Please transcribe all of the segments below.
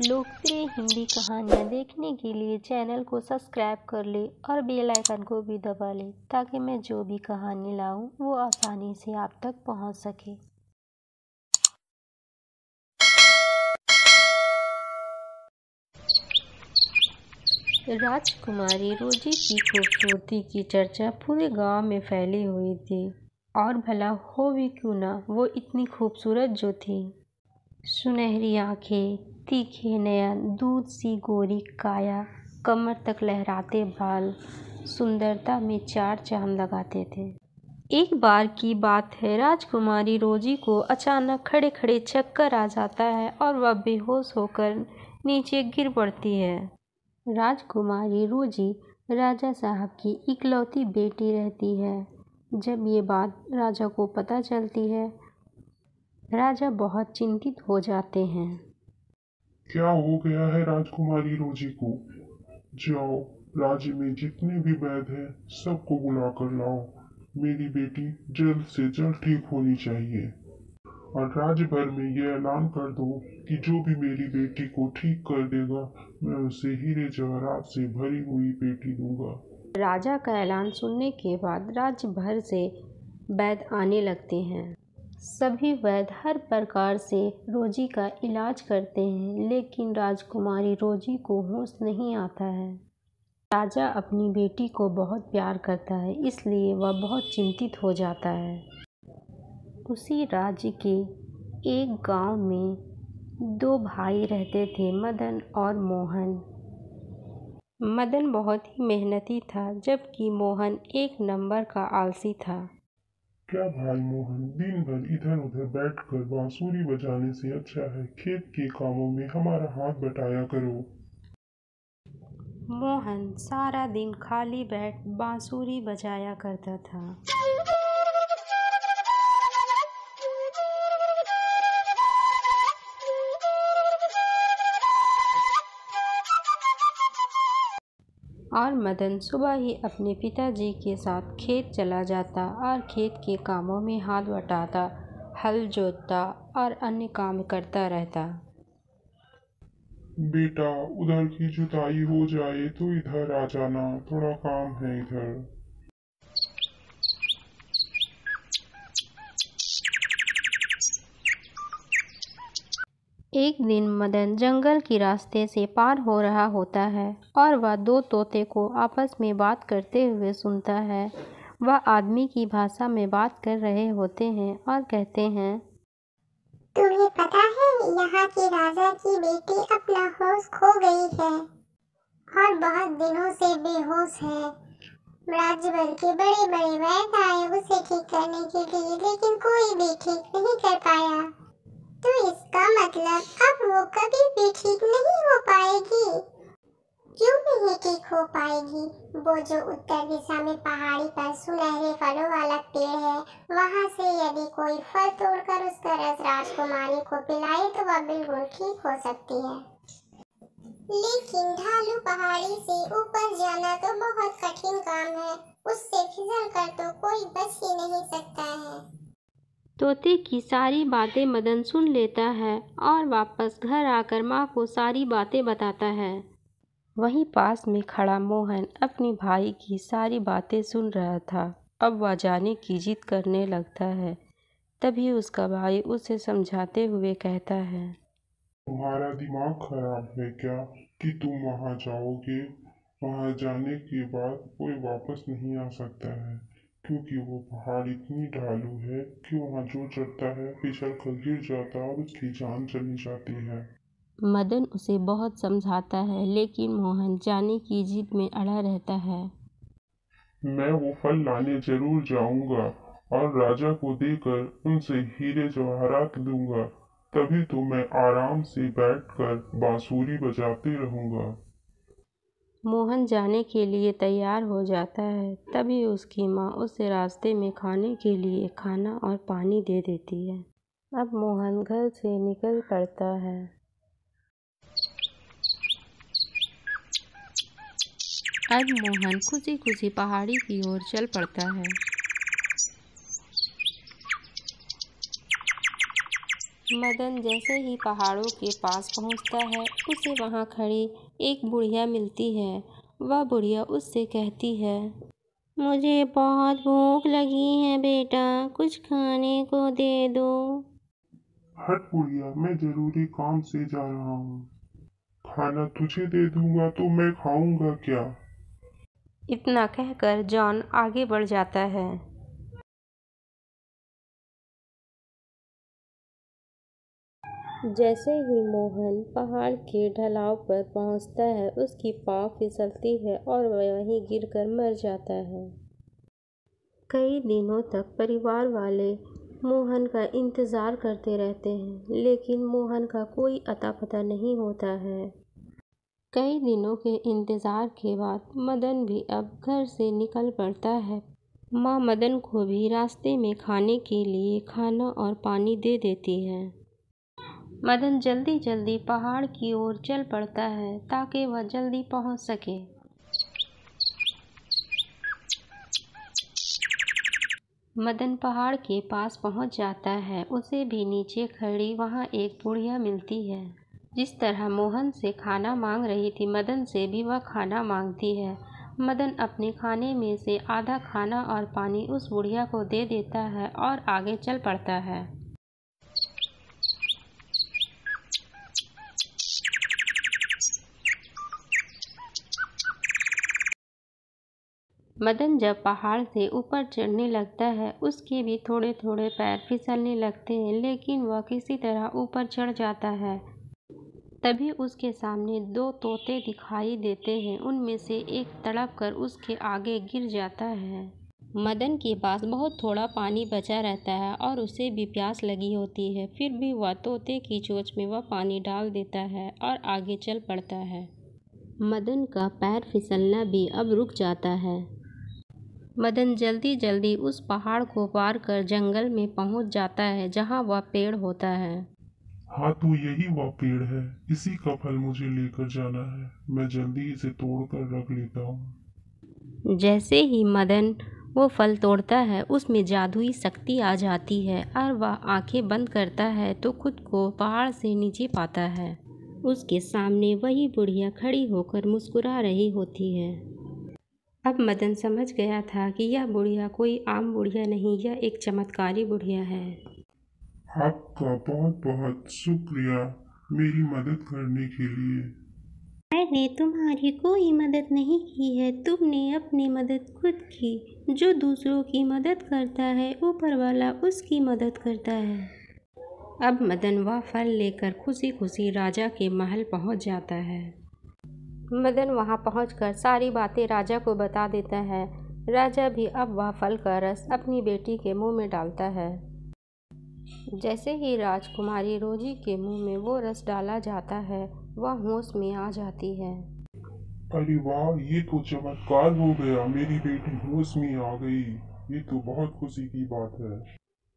लोकप्रिय हिंदी कहानियाँ देखने के लिए चैनल को सब्सक्राइब कर ले और बेल आइकन को भी दबा ले ताकि मैं जो भी कहानी लाऊं वो आसानी से आप तक पहुंच सके। राजकुमारी रोजी की खूबसूरती की चर्चा पूरे गांव में फैली हुई थी और भला हो भी क्यों ना, वो इतनी खूबसूरत जो थी। सुनहरी आंखें, तीखे नयन, दूध सी गोरी काया, कमर तक लहराते बाल सुंदरता में चार चांद लगाते थे। एक बार की बात है, राजकुमारी रोजी को अचानक खड़े खड़े चक्कर आ जाता है और वह बेहोश होकर नीचे गिर पड़ती है। राजकुमारी रोजी राजा साहब की इकलौती बेटी रहती है। जब ये बात राजा को पता चलती है, राजा बहुत चिंतित हो जाते हैं। क्या हो गया है राजकुमारी रोजी को? जाओ, राज्य में जितने भी वैद्य हैं सबको बुला कर लाओ। मेरी बेटी जल्द से जल्द ठीक होनी चाहिए। और राज्य भर में यह ऐलान कर दो कि जो भी मेरी बेटी को ठीक कर देगा, मैं उसे हीरे जवाहरात से भरी हुई पेटी दूंगा। राजा का ऐलान सुनने के बाद राज्य भर से वैद्य आने लगते हैं। सभी वैद्य हर प्रकार से रोजी का इलाज करते हैं, लेकिन राजकुमारी रोजी को होश नहीं आता है। राजा अपनी बेटी को बहुत प्यार करता है, इसलिए वह बहुत चिंतित हो जाता है। उसी राज्य के एक गांव में दो भाई रहते थे, मदन और मोहन। मदन बहुत ही मेहनती था, जबकि मोहन एक नंबर का आलसी था। क्या भाई मोहन, दिन भर इधर उधर बैठकर बांसुरी बजाने से अच्छा है खेत के कामों में हमारा हाथ बटाया करो। मोहन सारा दिन खाली बैठ बांसुरी बजाया करता था। और मदन सुबह ही अपने पिताजी के साथ खेत चला जाता और खेत के कामों में हाथ बटाता, हल जोतता और अन्य काम करता रहता। बेटा, उधर की जुताई हो जाए तो इधर आ जाना, थोड़ा काम है इधर। एक दिन मदन जंगल के रास्ते से पार हो रहा होता है और वह दो तोते को आपस में बात करते हुए सुनता है। वह आदमी की भाषा में बात कर रहे होते हैं और कहते हैं, तुम्हें पता है, यहाँ के राजा की बेटी अपना होश खो गई है और बहुत दिनों से बेहोश है। राज्य भर के बड़े बड़े वैद्य आए उसे ठीक करने के लिए, लेकिन कोई भी ठीक नहीं कर पाया। तो इसका मतलब अब वो कभी भी ठीक नहीं हो पाएगी। क्यों नहीं ठीक हो पाएगी? वो जो उत्तर दिशा में पहाड़ी पर सुनहरे फलों वाला पेड़ है, वहाँ से यदि कोई फल तोड़कर उसका रस राजकुमारी को पिलाए तो वह बिल्कुल ठीक हो सकती है। लेकिन ढालू पहाड़ी से ऊपर जाना तो बहुत कठिन काम है। उससे फिसल कर तो कोई बच ही नहीं सकता है। तोते की सारी बातें मदन सुन लेता है और वापस घर आकर माँ को सारी बातें बताता है। वहीं पास में खड़ा मोहन अपने भाई की सारी बातें सुन रहा था। अब वह जाने की जिद करने लगता है। तभी उसका भाई उसे समझाते हुए कहता है, तुम्हारा दिमाग खराब है क्या कि तुम वहां जाओगे? वहां जाने के बाद कोई वापस नहीं आ सकता है, क्योंकि वो पहाड़ इतनी ढालू है कि वहां जो चढ़ता है फिसल कर गिर जाता है और उसकी जान चली जाती है। मदन उसे बहुत समझाता है, लेकिन मोहन जाने की जिद में अड़ा रहता है। मैं वो फल लाने जरूर जाऊंगा और राजा को देकर उनसे हीरे जवाहरात लूंगा, तभी तो मैं आराम से बैठकर बांसुरी बजाते रहूंगा। मोहन जाने के लिए तैयार हो जाता है। तभी उसकी माँ उसे रास्ते में खाने के लिए खाना और पानी दे देती है। अब मोहन घर से निकल पड़ता है। अब मोहन खुशी खुशी पहाड़ी की ओर चल पड़ता है। मदन जैसे ही पहाड़ों के पास पहुंचता है, उसे वहां खड़ी एक बुढ़िया मिलती है। वह बुढ़िया उससे कहती है, मुझे बहुत भूख लगी है बेटा, कुछ खाने को दे दो। हट बुढ़िया, मैं जरूरी काम से जा रहा हूँ। खाना तुझे दे दूंगा तो मैं खाऊंगा क्या? इतना कहकर जॉन आगे बढ़ जाता है। जैसे ही मोहन पहाड़ के ढलाव पर पहुंचता है, उसकी पाँव फिसलती है और वह वहीं गिरकर मर जाता है। कई दिनों तक परिवार वाले मोहन का इंतज़ार करते रहते हैं, लेकिन मोहन का कोई अता पता नहीं होता है। कई दिनों के इंतज़ार के बाद मदन भी अब घर से निकल पड़ता है। माँ मदन को भी रास्ते में खाने के लिए खाना और पानी दे देती है। मदन जल्दी जल्दी पहाड़ की ओर चल पड़ता है ताकि वह जल्दी पहुंच सके। मदन पहाड़ के पास पहुंच जाता है। उसे भी नीचे खड़ी वहां एक बुढ़िया मिलती है। जिस तरह मोहन से खाना मांग रही थी, मदन से भी वह खाना मांगती है। मदन अपने खाने में से आधा खाना और पानी उस बुढ़िया को दे देता है और आगे चल पड़ता है। मदन जब पहाड़ से ऊपर चढ़ने लगता है, उसके भी थोड़े थोड़े पैर फिसलने लगते हैं, लेकिन वह किसी तरह ऊपर चढ़ जाता है। तभी उसके सामने दो तोते दिखाई देते हैं। उनमें से एक तड़प कर उसके आगे गिर जाता है। मदन के पास बहुत थोड़ा पानी बचा रहता है और उसे भी प्यास लगी होती है। फिर भी वह तोते की चोंच में वह पानी डाल देता है और आगे चल पड़ता है। मदन का पैर फिसलना भी अब रुक जाता है। मदन जल्दी जल्दी उस पहाड़ को पार कर जंगल में पहुंच जाता है, जहां वह पेड़ होता है। हाँ, तो यही वह पेड़ है। इसी का फल मुझे लेकर जाना है। मैं जल्दी इसे तोड़कर रख लेता हूँ। जैसे ही मदन वो फल तोड़ता है, उसमें जादुई शक्ति आ जाती है और वह आंखें बंद करता है तो खुद को पहाड़ से नीचे पाता है। उसके सामने वही बुढ़िया खड़ी होकर मुस्कुरा रही होती है। अब मदन समझ गया था कि यह बुढ़िया कोई आम बुढ़िया नहीं, यह एक चमत्कारी बुढ़िया है। आपका बहुत बहुत शुक्रिया मेरी मदद करने के लिए। मैंने तुम्हारी कोई मदद नहीं की है, तुमने अपनी मदद खुद की। जो दूसरों की मदद करता है, ऊपर वाला उसकी मदद करता है। अब मदन वह फल लेकर खुशी खुशी राजा के महल पहुंच जाता है। मदन वहां पहुंचकर सारी बातें राजा को बता देता है। राजा भी अब वह फल का रस अपनी बेटी के मुंह में डालता है। जैसे ही राजकुमारी रोजी के मुंह में वो रस डाला जाता है, वह होश में आ जाती है। अरे वाह, ये तो चमत्कार हो गया। मेरी बेटी होश में आ गई। ये तो बहुत खुशी की बात है।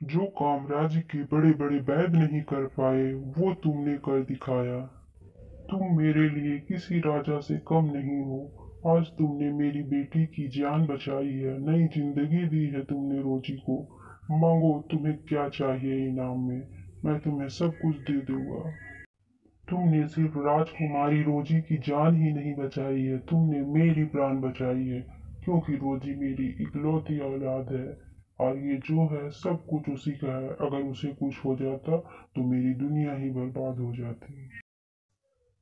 जो काम राज्य के बड़े बड़े वैद्य नहीं कर पाए, वो तुमने कर दिखाया। तुम मेरे लिए किसी राजा से कम नहीं हो। आज तुमने मेरी बेटी की जान बचाई है, नई जिंदगी दी है तुमने रोजी को। मांगो, तुम्हें क्या चाहिए इनाम में, मैं तुम्हें सब कुछ दे दूंगा। तुमने सिर्फ राजकुमारी रोजी की जान ही नहीं बचाई है, तुमने मेरी प्राण बचाई है, क्योंकि रोजी मेरी इकलौती औलाद है और ये जो है सब कुछ उसी का है। अगर उसे कुछ हो जाता तो मेरी दुनिया ही बर्बाद हो जाती।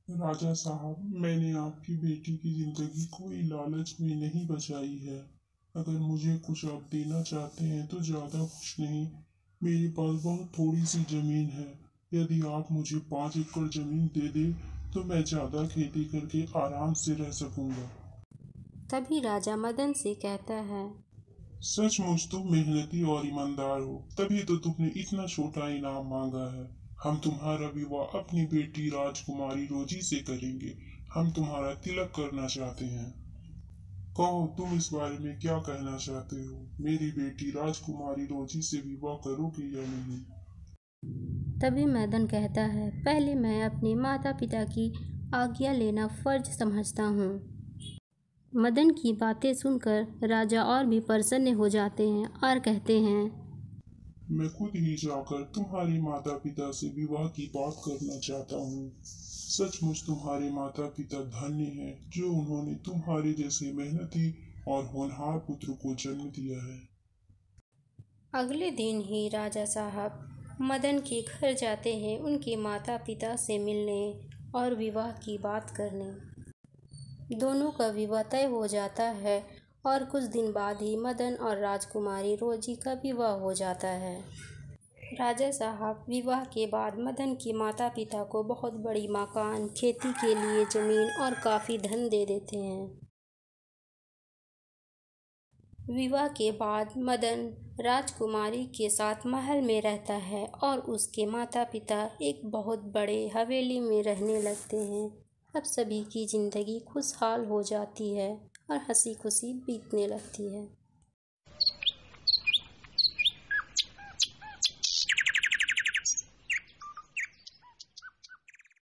राजा साहब, मैंने आपकी बेटी की जिंदगी कोई लालच में नहीं बचाई है। अगर मुझे कुछ आप देना चाहते हैं तो ज़्यादा कुछ नहीं, मेरे पास बहुत थोड़ी सी ज़मीन है। यदि आप मुझे 5 एकड़ ज़मीन दे दें तो मैं ज़्यादा खेती करके आराम से रह सकूंगा। तभी राजा मदन से कहता है, सचमुच तुम मेहनती और ईमानदार हो, तभी तो तुमने इतना छोटा इनाम मांगा है। हम तुम्हारा विवाह अपनी बेटी राजकुमारी रोजी से करेंगे। हम तुम्हारा तिलक करना चाहते हैं। कहो, तुम इस बारे में क्या कहना चाहते हो? मेरी बेटी राजकुमारी रोजी से विवाह करोगे या नहीं? तभी मदन कहता है, पहले मैं अपने माता पिता की आज्ञा लेना फर्ज समझता हूँ। मदन की बातें सुनकर राजा और भी प्रसन्न हो जाते हैं और कहते हैं, मैं खुद ही जाकर तुम्हारे माता पिता से विवाह की बात करना चाहता हूँ। सचमुच तुम्हारे माता पिता धन्य हैं जो उन्होंने तुम्हारे जैसे मेहनती और होनहार पुत्र को जन्म दिया है। अगले दिन ही राजा साहब मदन के घर जाते हैं उनके माता पिता से मिलने और विवाह की बात करने। दोनों का विवाह तय हो जाता है और कुछ दिन बाद ही मदन और राजकुमारी रोजी का विवाह हो जाता है। राजा साहब विवाह के बाद मदन के माता पिता को बहुत बड़ी मकान, खेती के लिए जमीन और काफ़ी धन दे देते हैं। विवाह के बाद मदन राजकुमारी के साथ महल में रहता है और उसके माता पिता एक बहुत बड़े हवेली में रहने लगते हैं। अब सभी की ज़िंदगी खुशहाल हो जाती है और हंसी खुशी बीतने लगती है।